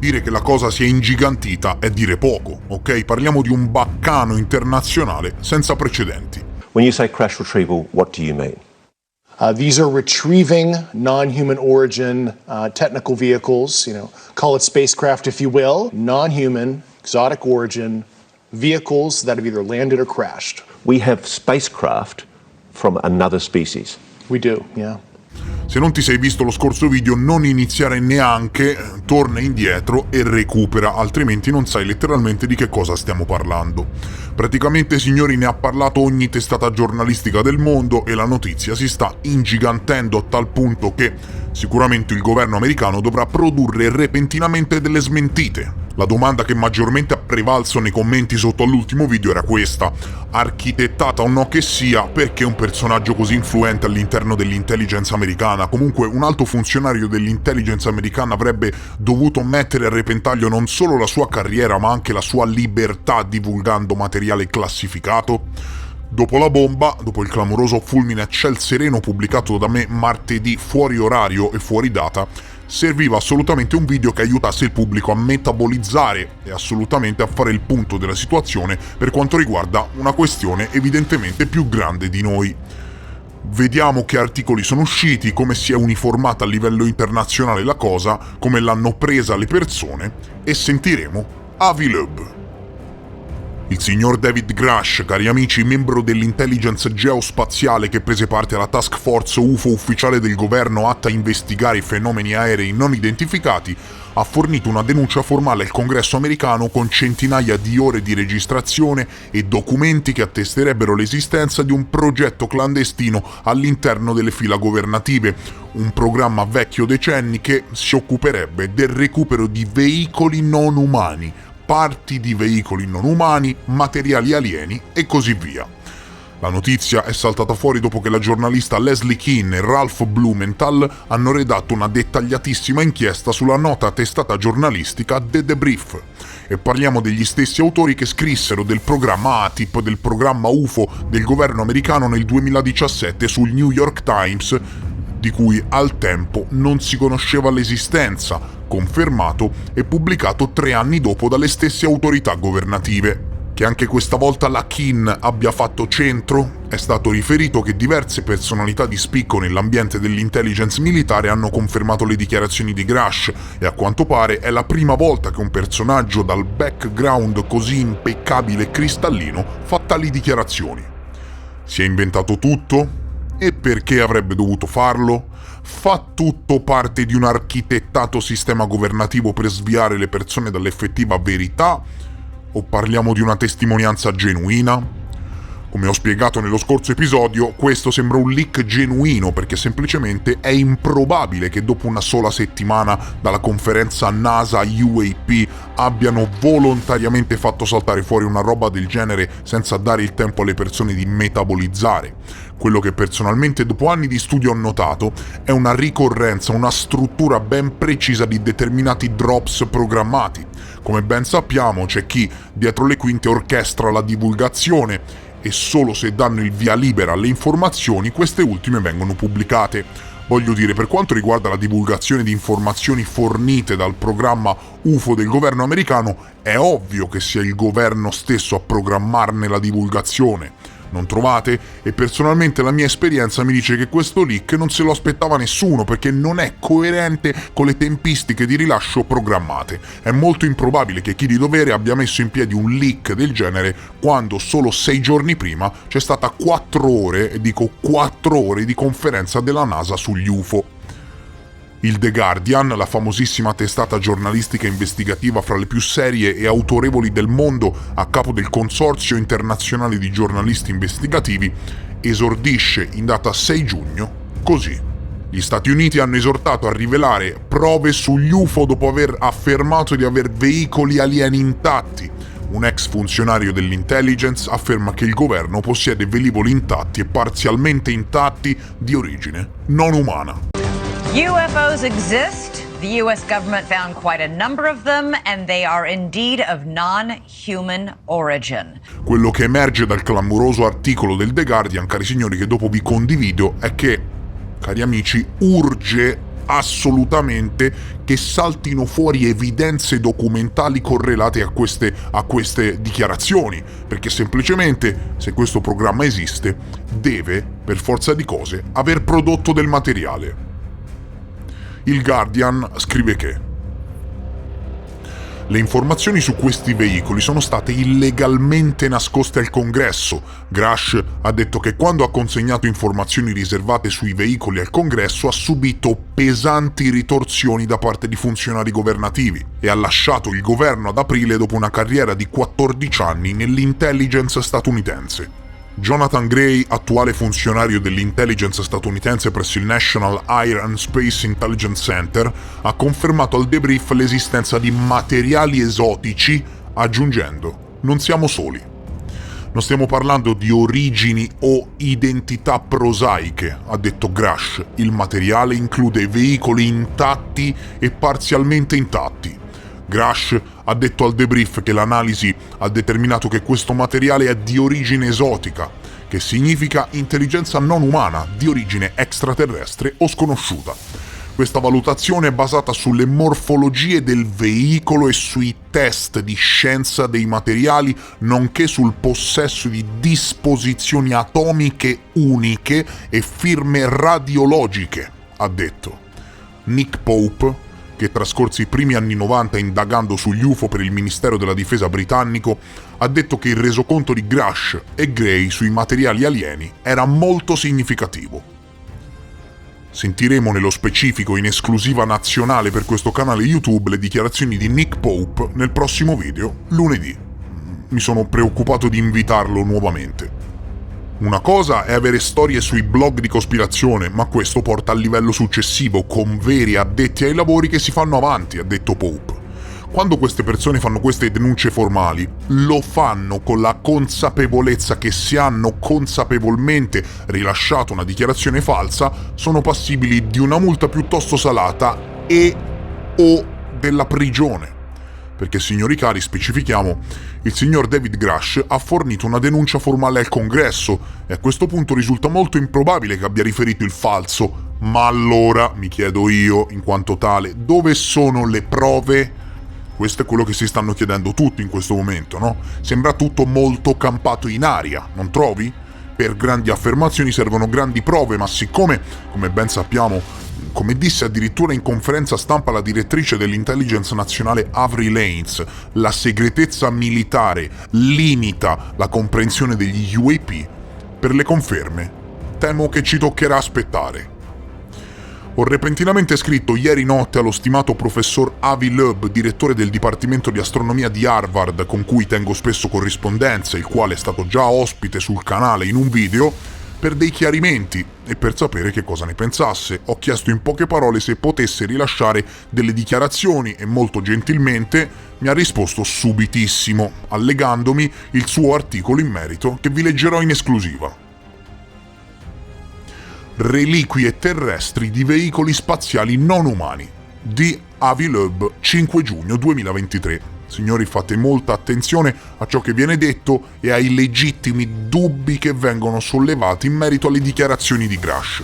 Dire che la cosa si è ingigantita è dire poco, ok? Parliamo di un baccano internazionale senza precedenti. When you say crash retrieval, what do you mean? These are retrieving non-human origin technical vehicles, call it spacecraft if you will, non-human, exotic origin vehicles that have either landed or crashed. We have spacecraft from another species. We do, yeah. Se non ti sei visto lo scorso video, non iniziare neanche, torna indietro e recupera, altrimenti non sai letteralmente di che cosa stiamo parlando. Praticamente, signori, ne ha parlato ogni testata giornalistica del mondo e la notizia si sta ingigantendo a tal punto che sicuramente il governo americano dovrà produrre repentinamente delle smentite. La domanda che maggiormente ha prevalso nei commenti sotto all'ultimo video era questa: architettata o no che sia, perché un personaggio così influente all'interno dell'intelligence americana, comunque un alto funzionario dell'intelligence americana, avrebbe dovuto mettere a repentaglio non solo la sua carriera ma anche la sua libertà divulgando materiale classificato? Dopo la bomba, dopo il clamoroso fulmine a ciel sereno pubblicato da me martedì fuori orario e fuori data, serviva assolutamente un video che aiutasse il pubblico a metabolizzare e assolutamente a fare il punto della situazione per quanto riguarda una questione evidentemente più grande di noi. Vediamo che articoli sono usciti, come si è uniformata a livello internazionale la cosa, come l'hanno presa le persone e sentiremo Avi Loeb. Il signor David Grush, cari amici, membro dell'intelligence geospaziale che prese parte alla task force UFO ufficiale del governo atta a investigare i fenomeni aerei non identificati, ha fornito una denuncia formale al Congresso americano con centinaia di ore di registrazione e documenti che attesterebbero l'esistenza di un progetto clandestino all'interno delle fila governative, un programma vecchio decenni che si occuperebbe del recupero di veicoli non umani, parti di veicoli non umani, materiali alieni e così via. La notizia è saltata fuori dopo che la giornalista Leslie Kean e Ralph Blumenthal hanno redatto una dettagliatissima inchiesta sulla nota testata giornalistica The Debrief. E parliamo degli stessi autori che scrissero del programma ATIP, del programma UFO del governo americano nel 2017 sul New York Times, di cui al tempo non si conosceva l'esistenza, confermato e pubblicato 3 anni dopo dalle stesse autorità governative. Che anche questa volta la Kean abbia fatto centro, è stato riferito che diverse personalità di spicco nell'ambiente dell'intelligence militare hanno confermato le dichiarazioni di Grush e a quanto pare è la prima volta che un personaggio dal background così impeccabile e cristallino fa tali dichiarazioni. Si è inventato tutto? E perché avrebbe dovuto farlo? Fa tutto parte di un architettato sistema governativo per sviare le persone dall'effettiva verità? O parliamo di una testimonianza genuina? Come ho spiegato nello scorso episodio, questo sembra un leak genuino perché semplicemente è improbabile che dopo una sola settimana dalla conferenza NASA UAP abbiano volontariamente fatto saltare fuori una roba del genere senza dare il tempo alle persone di metabolizzare. Quello che personalmente dopo anni di studio ho notato è una ricorrenza, una struttura ben precisa di determinati drops programmati. Come ben sappiamo, c'è chi dietro le quinte orchestra la divulgazione e solo se danno il via libera alle informazioni queste ultime vengono pubblicate. Voglio dire, per quanto riguarda la divulgazione di informazioni fornite dal programma UFO del governo americano, è ovvio che sia il governo stesso a programmarne la divulgazione. Non trovate? E personalmente la mia esperienza mi dice che questo leak non se lo aspettava nessuno perché non è coerente con le tempistiche di rilascio programmate. È molto improbabile che chi di dovere abbia messo in piedi un leak del genere quando solo 6 giorni prima c'è stata 4 ore, e dico 4 ore di conferenza della NASA sugli UFO. Il The Guardian, la famosissima testata giornalistica investigativa fra le più serie e autorevoli del mondo a capo del Consorzio Internazionale di Giornalisti Investigativi, esordisce in data 6 giugno così. Gli Stati Uniti hanno esortato a rivelare prove sugli UFO dopo aver affermato di aver veicoli alieni intatti. Un ex funzionario dell'intelligence afferma che il governo possiede velivoli intatti e parzialmente intatti di origine non umana. UFOs exist. The U.S. government found quite a number of them, and they are indeed of non-human origin. Quello che emerge dal clamoroso articolo del The Guardian, cari signori, che dopo vi condivido, è che, cari amici, urge assolutamente che saltino fuori evidenze documentali correlate a queste dichiarazioni, perché semplicemente, se questo programma esiste, deve, per forza di cose, aver prodotto del materiale. Il Guardian scrive che le informazioni su questi veicoli sono state illegalmente nascoste al Congresso. Grush ha detto che quando ha consegnato informazioni riservate sui veicoli al Congresso ha subito pesanti ritorsioni da parte di funzionari governativi e ha lasciato il governo ad aprile dopo una carriera di 14 anni nell'intelligence statunitense. Jonathan Gray, attuale funzionario dell'intelligence statunitense presso il National Air and Space Intelligence Center, ha confermato al debrief l'esistenza di materiali esotici, aggiungendo: non siamo soli. Non stiamo parlando di origini o identità prosaiche, ha detto Grush. Il materiale include veicoli intatti e parzialmente intatti. Grush ha detto al debrief che l'analisi ha determinato che questo materiale è di origine esotica, che significa intelligenza non umana, di origine extraterrestre o sconosciuta. Questa valutazione è basata sulle morfologie del veicolo e sui test di scienza dei materiali, nonché sul possesso di disposizioni atomiche uniche e firme radiologiche, ha detto. Nick Pope, che trascorse i primi anni 90 indagando sugli UFO per il Ministero della Difesa britannico, ha detto che il resoconto di Grush e Gray sui materiali alieni era molto significativo. Sentiremo nello specifico in esclusiva nazionale per questo canale YouTube le dichiarazioni di Nick Pope nel prossimo video, lunedì. Mi sono preoccupato di invitarlo nuovamente. Una cosa è avere storie sui blog di cospirazione, ma questo porta al livello successivo, con veri addetti ai lavori che si fanno avanti, ha detto Pope. Quando queste persone fanno queste denunce formali, lo fanno con la consapevolezza che se hanno consapevolmente rilasciato una dichiarazione falsa, sono passibili di una multa piuttosto salata e o della prigione. Perché, signori cari, specifichiamo, il signor David Grush ha fornito una denuncia formale al Congresso e a questo punto risulta molto improbabile che abbia riferito il falso. Ma allora, mi chiedo io, in quanto tale, dove sono le prove? Questo è quello che si stanno chiedendo tutti in questo momento, no? Sembra tutto molto campato in aria, non trovi? Per grandi affermazioni servono grandi prove, ma siccome, come ben sappiamo, come disse addirittura in conferenza stampa la direttrice dell'intelligence nazionale Avril Haines, la segretezza militare limita la comprensione degli UAP, per le conferme temo che ci toccherà aspettare. Ho repentinamente scritto ieri notte allo stimato professor Avi Loeb, direttore del Dipartimento di Astronomia di Harvard, con cui tengo spesso corrispondenza, il quale è stato già ospite sul canale in un video, per dei chiarimenti e per sapere che cosa ne pensasse. Ho chiesto in poche parole se potesse rilasciare delle dichiarazioni e molto gentilmente mi ha risposto subitissimo, allegandomi il suo articolo in merito che vi leggerò in esclusiva. Reliquie terrestri di veicoli spaziali non umani di Avi Loeb, 5 giugno 2023. Signori, fate molta attenzione a ciò che viene detto e ai legittimi dubbi che vengono sollevati in merito alle dichiarazioni di Grush.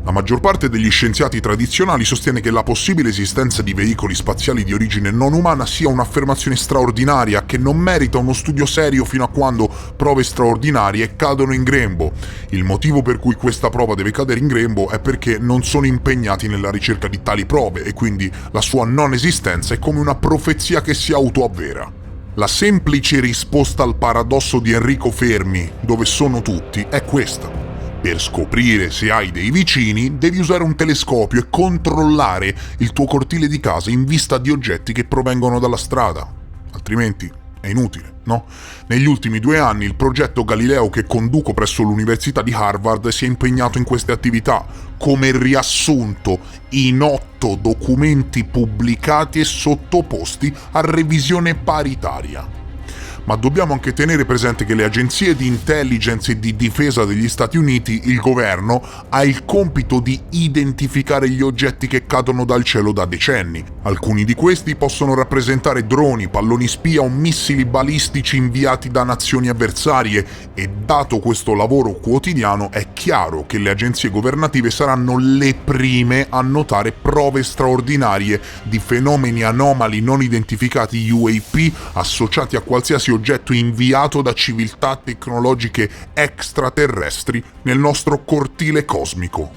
La maggior parte degli scienziati tradizionali sostiene che la possibile esistenza di veicoli spaziali di origine non umana sia un'affermazione straordinaria che non merita uno studio serio fino a quando prove straordinarie cadono in grembo. Il motivo per cui questa prova deve cadere in grembo è perché non sono impegnati nella ricerca di tali prove e quindi la sua non esistenza è come una profezia che si autoavvera. La semplice risposta al paradosso di Enrico Fermi, dove sono tutti, è questa. Per scoprire se hai dei vicini, devi usare un telescopio e controllare il tuo cortile di casa in vista di oggetti che provengono dalla strada. Altrimenti è inutile, no? Negli ultimi 2 anni il progetto Galileo che conduco presso l'Università di Harvard si è impegnato in queste attività, come riassunto in 8 documenti pubblicati e sottoposti a revisione paritaria. ma dobbiamo anche tenere presente che le agenzie di intelligence e di difesa degli Stati Uniti, il governo, ha il compito di identificare gli oggetti che cadono dal cielo da decenni. Alcuni di questi possono rappresentare droni, palloni spia o missili balistici inviati da nazioni avversarie e dato questo lavoro quotidiano è chiaro che le agenzie governative saranno le prime a notare prove straordinarie di fenomeni anomali non identificati UAP associati a qualsiasi oggetto inviato da civiltà tecnologiche extraterrestri nel nostro cortile cosmico.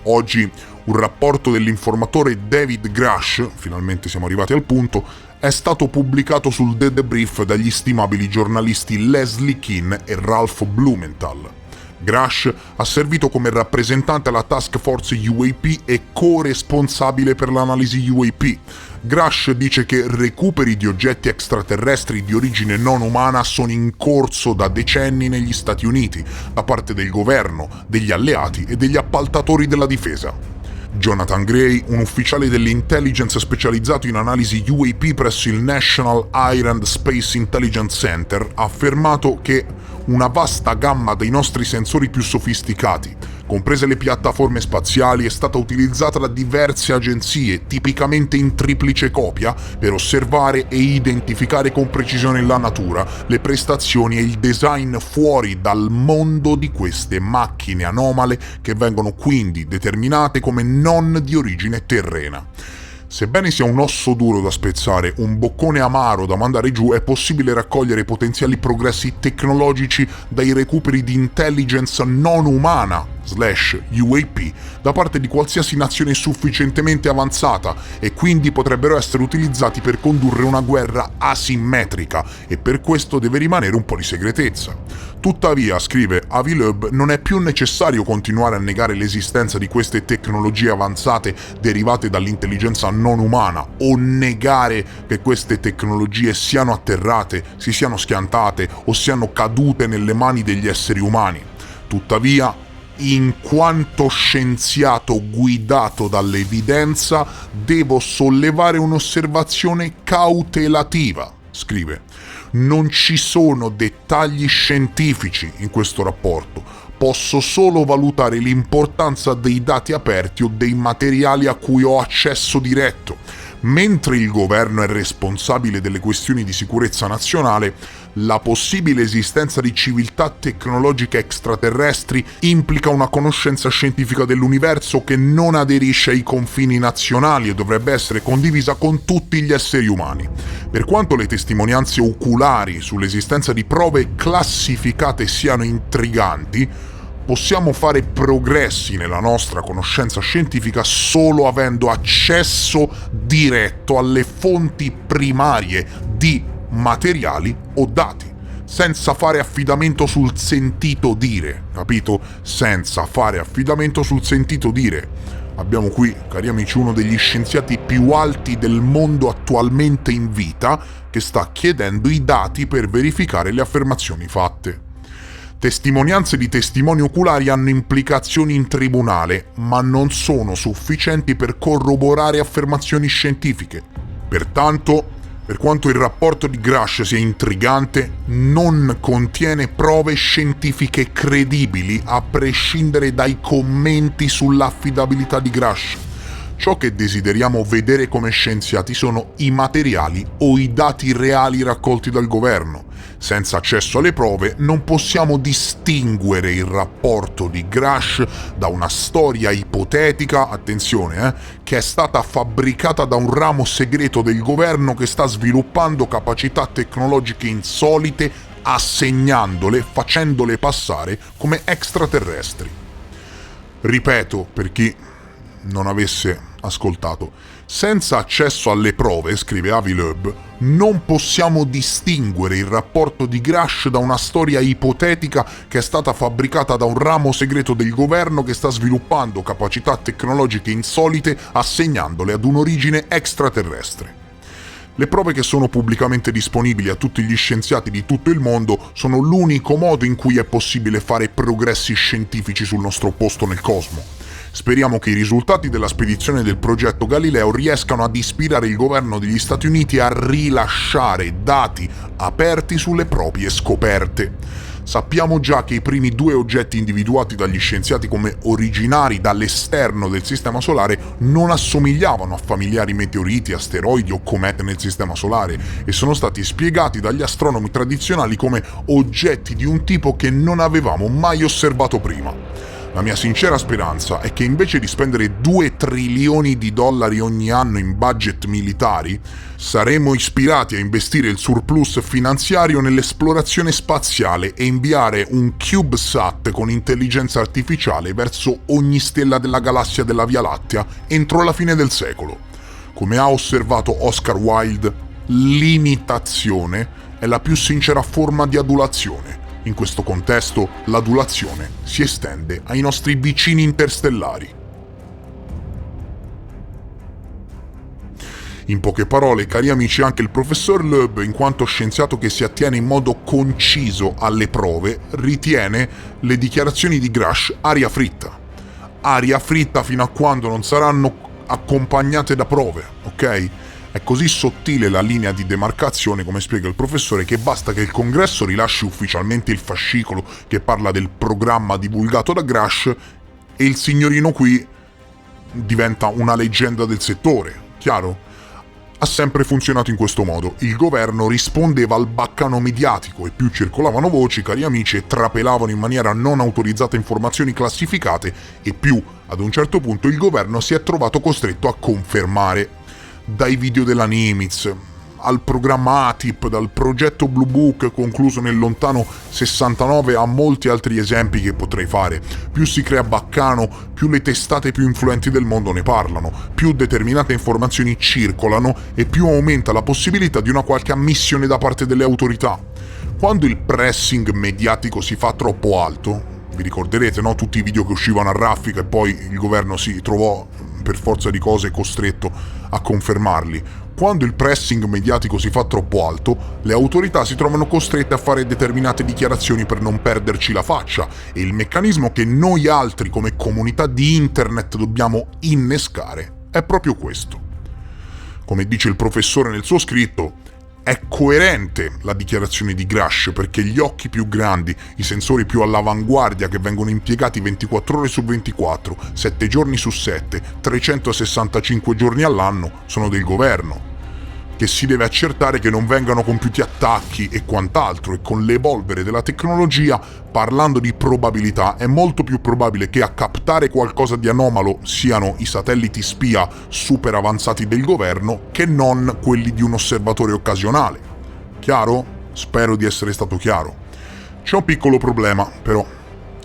Oggi un rapporto dell'informatore David Grush, finalmente siamo arrivati al punto, è stato pubblicato sul The Debrief dagli stimabili giornalisti Leslie Kean e Ralph Blumenthal. Grush ha servito come rappresentante alla Task Force UAP e co-responsabile per l'analisi UAP. Grush dice che recuperi di oggetti extraterrestri di origine non umana sono in corso da decenni negli Stati Uniti, da parte del governo, degli alleati e degli appaltatori della difesa. Jonathan Gray, un ufficiale dell'intelligence specializzato in analisi UAP presso il National Air and Space Intelligence Center, ha affermato che una vasta gamma dei nostri sensori più sofisticati, comprese le piattaforme spaziali, è stata utilizzata da diverse agenzie, tipicamente in triplice copia, per osservare e identificare con precisione la natura, le prestazioni e il design fuori dal mondo di queste macchine anomale che vengono quindi determinate come non di origine terrena. Sebbene sia un osso duro da spezzare, un boccone amaro da mandare giù, è possibile raccogliere potenziali progressi tecnologici dai recuperi di intelligence non umana /UAP da parte di qualsiasi nazione sufficientemente avanzata e quindi potrebbero essere utilizzati per condurre una guerra asimmetrica e per questo deve rimanere un po' di segretezza. Tuttavia, scrive Avi Loeb, non è più necessario continuare a negare l'esistenza di queste tecnologie avanzate derivate dall'intelligenza non umana o negare che queste tecnologie siano atterrate, si siano schiantate o siano cadute nelle mani degli esseri umani. Tuttavia, in quanto scienziato guidato dall'evidenza, devo sollevare un'osservazione cautelativa, scrive. Non ci sono dettagli scientifici in questo rapporto, posso solo valutare l'importanza dei dati aperti o dei materiali a cui ho accesso diretto. Mentre il governo è responsabile delle questioni di sicurezza nazionale, la possibile esistenza di civiltà tecnologiche extraterrestri implica una conoscenza scientifica dell'universo che non aderisce ai confini nazionali e dovrebbe essere condivisa con tutti gli esseri umani. Per quanto le testimonianze oculari sull'esistenza di prove classificate siano intriganti, possiamo fare progressi nella nostra conoscenza scientifica solo avendo accesso diretto alle fonti primarie di materiali o dati, senza fare affidamento sul sentito dire, capito? Senza fare affidamento sul sentito dire. Abbiamo qui, cari amici, uno degli scienziati più alti del mondo attualmente in vita che sta chiedendo i dati per verificare le affermazioni fatte. Testimonianze di testimoni oculari hanno implicazioni in tribunale, ma non sono sufficienti per corroborare affermazioni scientifiche. Pertanto, per quanto il rapporto di Grush sia intrigante, non contiene prove scientifiche credibili a prescindere dai commenti sull'affidabilità di Grush. Ciò che desideriamo vedere come scienziati sono i materiali o i dati reali raccolti dal governo. Senza accesso alle prove non possiamo distinguere il rapporto di Grush da una storia ipotetica, attenzione, che è stata fabbricata da un ramo segreto del governo che sta sviluppando capacità tecnologiche insolite, assegnandole, facendole passare come extraterrestri. Ripeto, per chi non avesse ascoltato, senza accesso alle prove, scrive Avi Loeb, non possiamo distinguere il rapporto di Grush da una storia ipotetica che è stata fabbricata da un ramo segreto del governo che sta sviluppando capacità tecnologiche insolite assegnandole ad un'origine extraterrestre. Le prove che sono pubblicamente disponibili a tutti gli scienziati di tutto il mondo sono l'unico modo in cui è possibile fare progressi scientifici sul nostro posto nel cosmo. Speriamo che i risultati della spedizione del progetto Galileo riescano ad ispirare il governo degli Stati Uniti a rilasciare dati aperti sulle proprie scoperte. Sappiamo già che i primi 2 oggetti individuati dagli scienziati come originari dall'esterno del Sistema Solare non assomigliavano a familiari meteoriti, asteroidi o comete nel Sistema Solare e sono stati spiegati dagli astronomi tradizionali come oggetti di un tipo che non avevamo mai osservato prima. La mia sincera speranza è che invece di spendere 2 trilioni di dollari ogni anno in budget militari, saremo ispirati a investire il surplus finanziario nell'esplorazione spaziale e inviare un CubeSat con intelligenza artificiale verso ogni stella della galassia della Via Lattea entro la fine del secolo. Come ha osservato Oscar Wilde, l'imitazione è la più sincera forma di adulazione. In questo contesto, l'adulazione si estende ai nostri vicini interstellari. In poche parole, cari amici, anche il professor Loeb, in quanto scienziato che si attiene in modo conciso alle prove, ritiene le dichiarazioni di Grush aria fritta. Aria fritta fino a quando non saranno accompagnate da prove, ok? È così sottile la linea di demarcazione, come spiega il professore, che basta che il Congresso rilasci ufficialmente il fascicolo che parla del programma divulgato da Grush e il signorino qui diventa una leggenda del settore, chiaro? Ha sempre funzionato in questo modo. Il governo rispondeva al baccano mediatico e più circolavano voci, cari amici, e trapelavano in maniera non autorizzata informazioni classificate e più, ad un certo punto, il governo si è trovato costretto a confermare. Dai video della Nimitz, al programma ATIP, dal progetto Blue Book concluso nel lontano 69 a molti altri esempi che potrei fare. Più si crea baccano, più le testate più influenti del mondo ne parlano, più determinate informazioni circolano e più aumenta la possibilità di una qualche ammissione da parte delle autorità. Quando il pressing mediatico si fa troppo alto, vi ricorderete, no? Tutti i video che uscivano a raffica e poi il governo si trovò per forza di cose costretto a confermarli. Quando il pressing mediatico si fa troppo alto, le autorità si trovano costrette a fare determinate dichiarazioni per non perderci la faccia e il meccanismo che noi altri come comunità di internet dobbiamo innescare è proprio questo. Come dice il professore nel suo scritto, è coerente la dichiarazione di Grush perché gli occhi più grandi, i sensori più all'avanguardia che vengono impiegati 24 ore su 24, 7 giorni su 7, 365 giorni all'anno sono del governo, che si deve accertare che non vengano compiuti attacchi e quant'altro, e con l'evolvere della tecnologia, parlando di probabilità, è molto più probabile che a captare qualcosa di anomalo siano i satelliti spia super avanzati del governo che non quelli di un osservatore occasionale. Chiaro? Spero di essere stato chiaro. C'è un piccolo problema, però.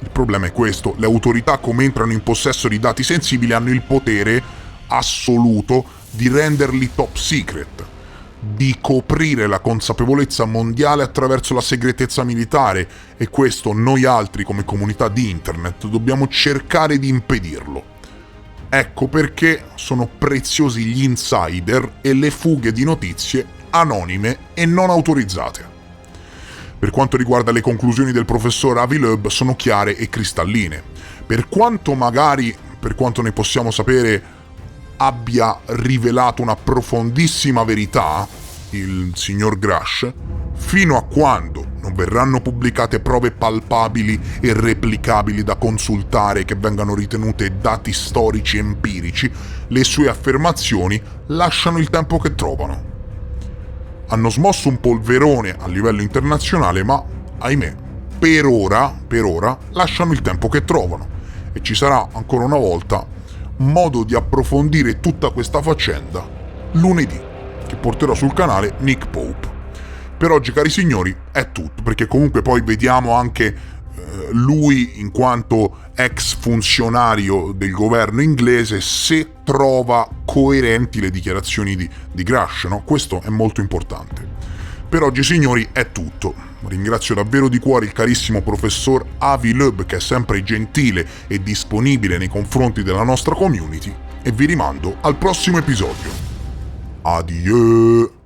Il problema è questo: le autorità, come entrano in possesso di dati sensibili, hanno il potere assoluto di renderli top secret, di coprire la consapevolezza mondiale attraverso la segretezza militare, e questo noi altri come comunità di internet dobbiamo cercare di impedirlo. Ecco perché sono preziosi gli insider e le fughe di notizie anonime e non autorizzate. Per quanto riguarda le conclusioni del professor Avi Loeb, sono chiare e cristalline. Per quanto ne possiamo sapere, abbia rivelato una profondissima verità, il signor Grush, fino a quando non verranno pubblicate prove palpabili e replicabili da consultare che vengano ritenute dati storici empirici, le sue affermazioni lasciano il tempo che trovano. Hanno smosso un polverone a livello internazionale, ma, ahimè, per ora lasciano il tempo che trovano, e ci sarà ancora una volta modo di approfondire tutta questa faccenda lunedì, che porterò sul canale Nick Pope. Per oggi, cari signori, è tutto, perché comunque poi vediamo anche lui, in quanto ex funzionario del governo inglese, se trova coerenti le dichiarazioni di Grush, no? Questo è molto importante. Per oggi, signori, è tutto. Ringrazio davvero di cuore il carissimo professor Avi Loeb, che è sempre gentile e disponibile nei confronti della nostra community, e vi rimando al prossimo episodio. Adieu!